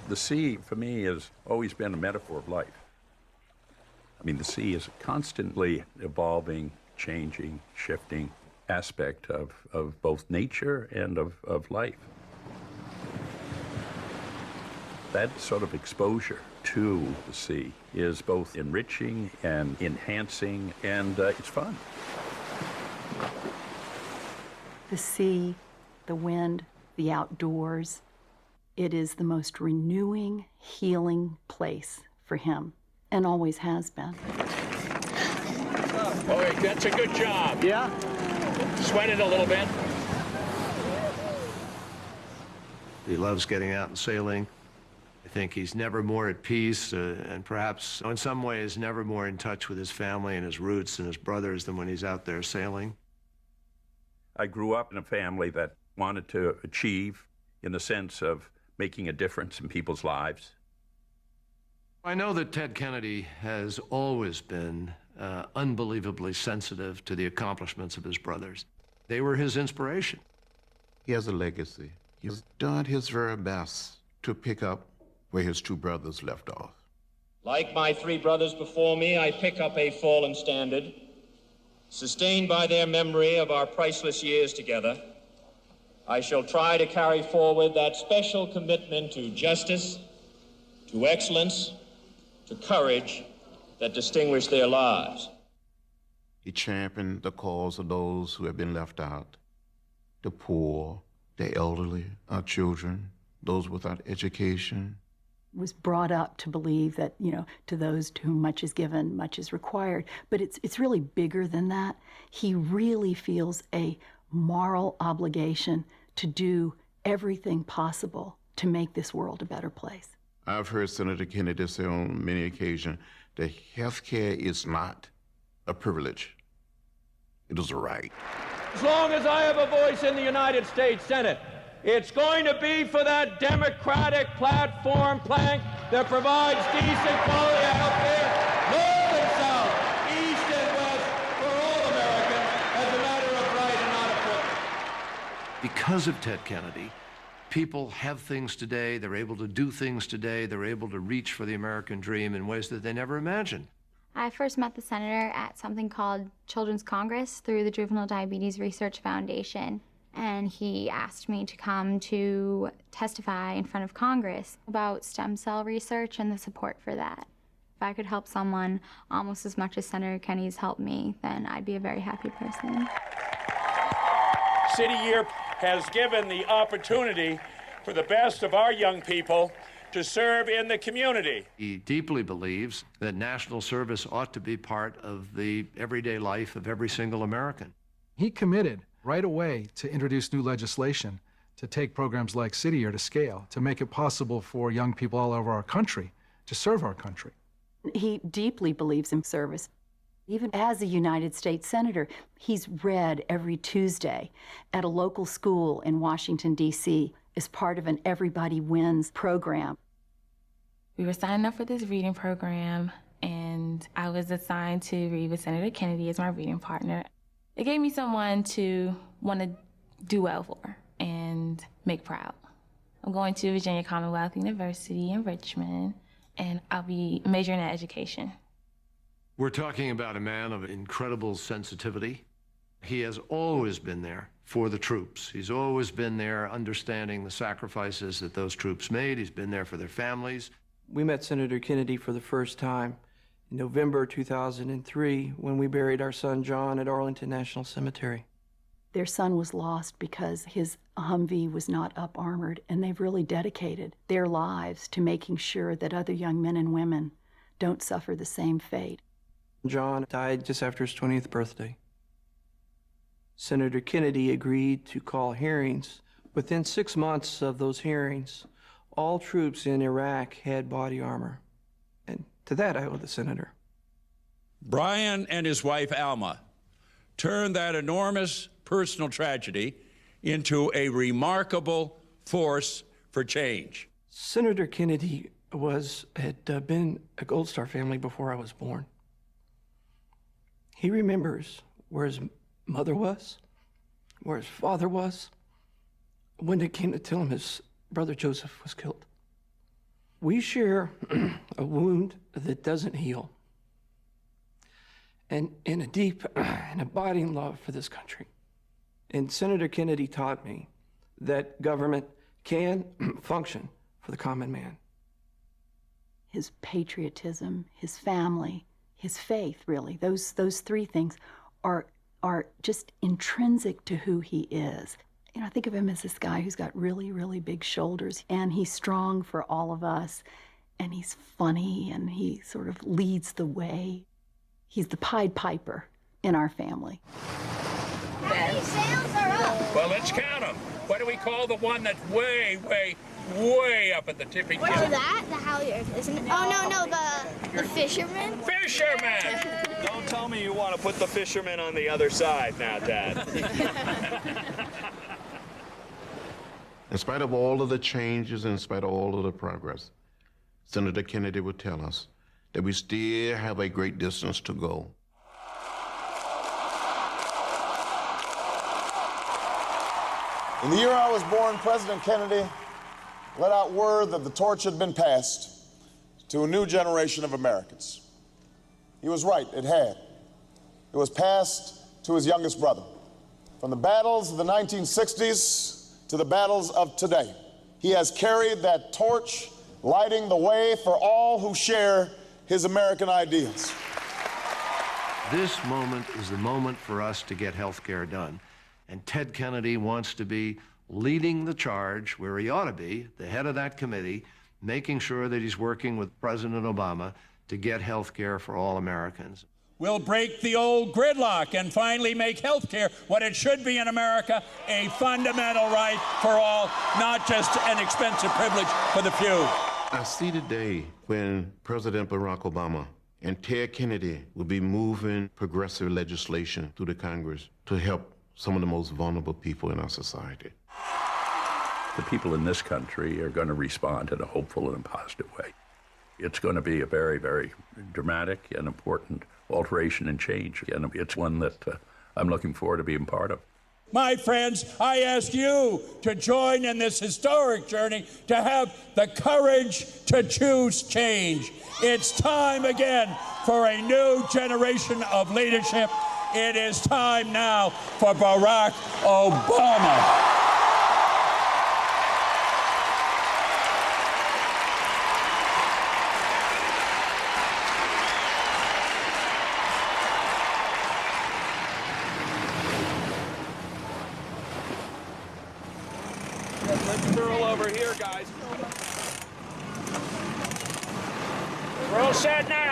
The sea, for me, has always been a metaphor of life. I mean, the sea is a constantly evolving, changing, shifting aspect of both nature and of life. That sort of exposure to the sea is both enriching and enhancing, and it's fun. The sea, the wind, the outdoors, it is the most renewing, healing place for him, and always has been. Oh, that's a good job. Yeah? Sweat it a little bit. He loves getting out and sailing. I think he's never more at peace, and perhaps in some ways never more in touch with his family and his roots and his brothers than when he's out there sailing. I grew up in a family that wanted to achieve in the sense of making a difference in people's lives. I know that Ted Kennedy has always been unbelievably sensitive to the accomplishments of his brothers. They were his inspiration. He has a legacy. He's done his very best to pick up where his two brothers left off. Like my three brothers before me, I pick up a fallen standard, sustained by their memory of our priceless years together. I shall try to carry forward that special commitment to justice, to excellence, to courage that distinguished their lives. He championed the cause of those who have been left out, the poor, the elderly, our children, those without education. Was brought up to believe that, to those to whom much is given, much is required. But it's really bigger than that. He really feels a moral obligation to do everything possible to make this world a better place. I've heard Senator Kennedy say on many occasions that health care is not a privilege. It is a right. As long as I have a voice in the United States Senate, it's going to be for that Democratic platform plank that provides decent quality health care, north and south, east and west, for all Americans as a matter of right and not of privilege. Because of Ted Kennedy, people have things today, they're able to do things today, they're able to reach for the American dream in ways that they never imagined. I first met the senator at something called Children's Congress through the Juvenile Diabetes Research Foundation. And he asked me to come to testify in front of Congress about stem cell research and the support for that. If I could help someone almost as much as Senator Kennedy's helped me, then I'd be a very happy person. City Year has given the opportunity for the best of our young people to serve in the community. He deeply believes that national service ought to be part of the everyday life of every single American. He committed right away to introduce new legislation to take programs like City Year to scale, to make it possible for young people all over our country to serve our country. He deeply believes in service. Even as a United States Senator, he's read every Tuesday at a local school in Washington, D.C. as part of an Everybody Wins program. We were signing up for this reading program, and I was assigned to read with Senator Kennedy as my reading partner. It gave me someone to want to do well for and make proud. I'm going to Virginia Commonwealth University in Richmond, and I'll be majoring in education. We're talking about a man of incredible sensitivity. He has always been there for the troops. He's always been there understanding the sacrifices that those troops made. He's been there for their families. We met Senator Kennedy for the first time in November 2003 when we buried our son John at Arlington National Cemetery. Their son was lost because his Humvee was not up-armored, and they've really dedicated their lives to making sure that other young men and women don't suffer the same fate. John died just after his 20th birthday. Senator Kennedy agreed to call hearings. Within 6 months of those hearings, all troops in Iraq had body armor. And to that, I owe the senator. Brian and his wife, Alma, turned that enormous personal tragedy into a remarkable force for change. Senator Kennedy had been a Gold Star family before I was born. He remembers where his mother was, where his father was, when they came to tell him his brother Joseph was killed. We share a wound that doesn't heal, and a deep and abiding love for this country. And Senator Kennedy taught me that government can function for the common man. His patriotism, his family, his faith, really, those three things are just intrinsic to who he is. You know, I think of him as this guy who's got really, really big shoulders, and he's strong for all of us, and he's funny, and he sort of leads the way. He's the Pied Piper in our family. How many sails are up? Well, let's count them. What do we call the one that's way, way, way up at the tipping What's that? The halyard, isn't it? Oh, no, the fisherman? Fisherman! Don't tell me you want to put the fisherman on the other side now, Dad. In spite of all of the changes, in spite of all of the progress, Senator Kennedy would tell us that we still have a great distance to go. In the year I was born, President Kennedy let out word that the torch had been passed to a new generation of Americans. He was right, it had. It was passed to his youngest brother. From the battles of the 1960s to the battles of today, he has carried that torch, lighting the way for all who share his American ideals. This moment is the moment for us to get health care done. And Ted Kennedy wants to be leading the charge where he ought to be, the head of that committee, making sure that he's working with President Obama to get health care for all Americans. We'll break the old gridlock and finally make health care what it should be in America, a fundamental right for all, not just an expensive privilege for the few. I see the day when President Barack Obama and Ted Kennedy will be moving progressive legislation through the Congress to help some of the most vulnerable people in our society. The people in this country are going to respond in a hopeful and positive way. It's going to be a very, very dramatic and important alteration and change, and it's one that I'm looking forward to being part of. My friends, I ask you to join in this historic journey, to have the courage to choose change. It's time again for a new generation of leadership. It is time now for Barack Obama. Let's curl over here, guys. We're all set now.